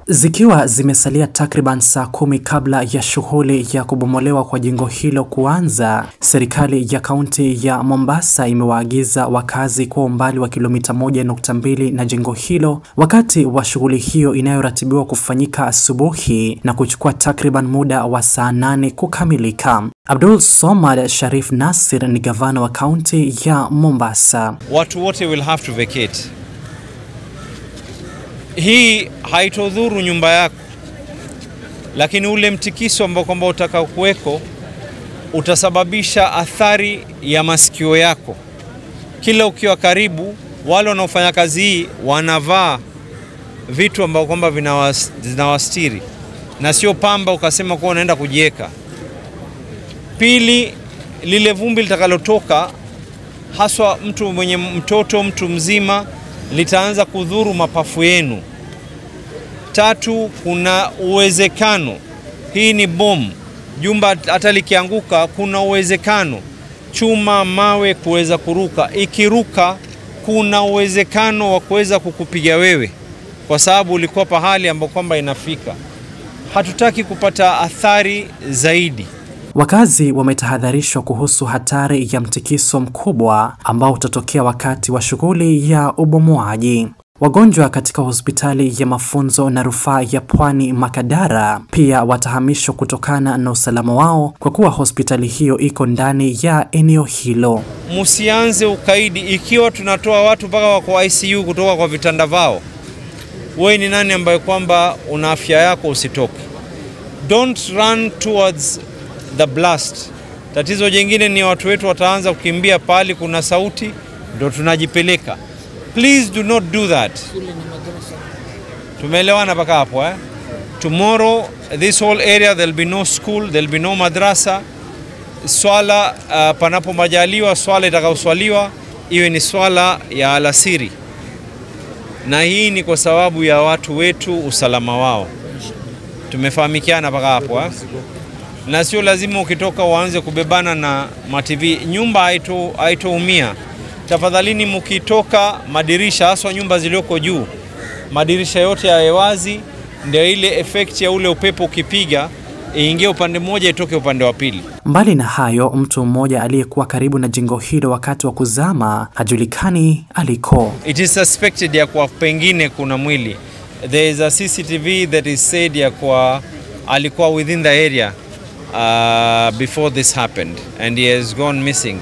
Zikiwa zimesalia takriban saa 10 kabla ya shughuli ya kubomolewa kwa jengo hilo kuanza, serikali ya kaunti ya Mombasa imewaagiza wakazi kwa umbali wa kilomita 1.2 na jengo hilo wakati wa shughuli hiyo inayoratibiwa kufanyika asubuhi na kuchukua takriban muda wa saa 8 kukamilika. Abdul Somad Sharif Nasir ni gavana wa kaunti ya Mombasa. Watu wote will have to vacate. Hii haitodhuru nyumba yako, lakini ule mtikiso ambao kwamba utakaokuweko utasababisha athari ya masikio yako. Kila ukiwa karibu, wale wanaofanya kazi hii wanavaa vitu ambao kwamba vinawastiri na sio pamba ukasema kwa unaenda kujieka. Pili, lile vumbi litakalotoka, haswa mtu mwenye mtoto, mtu mzima, litaanza kudhuru mapafu yenu. Tatu, kuna uwezekano, hii ni bomu, jumba hata likianguka kuna uwezekano chuma, mawe kuweza kuruka. Ikiruka kuna uwezekano wa kuweza kukupiga wewe kwa sababu ulikuwa pahali ambapo kwamba inafika. Hatutaki kupata athari zaidi. Wakazi wametahadharishwa kuhusu hatari ya mtikiso mkubwa ambao utatokea wakati wa shughuli ya ubomoaji. Wagonjwa katika hospitali ya mafunzo na rufaa ya Pwani Makadara pia watahamishwa kutokana na usalama wao kwa kuwa hospitali hiyo iko ndani ya eneo hilo. Msianze ukaidi. Ikiwa tunatoa watu mpaka wako ICU kutoka kwa vitanda vao, wewe ni nani ambaye kwamba una afya yako usitoke? Don't run towards the blast. Tatizo jingine ni watu wetu wataanza kukimbia pali kuna sauti ndio tunajipeleka. Please do not do that. Tumeelewana mpaka hapo Tomorrow this whole area there'll be no school, there'll be no madrasa. Swala panapo majaliwa, swala itakaoswaliwa iwe ni swala ya alasiri. Na hii ni kwa sababu ya watu wetu, usalama wao. Tumefahamikiana mpaka hapo Na sio lazima ukitoka uanze kubebana na mativi. Nyumba haitoumia. Tafadhalini mkitoka, madirisha haswa nyumba zilioko juu, madirisha yote yawe wazi, ndio ile effect ya ule upepo ukipiga iingie upande mmoja itoke upande wa pili. Mbali na hayo, mtu mmoja aliyekuwa karibu na jengo hilo wakati wa kuzama hajulikani aliko. It is suspected ya kwa pengine kuna mwili. There is a CCTV that is said ya kwa alikuwa within the area before this happened and he has gone missing.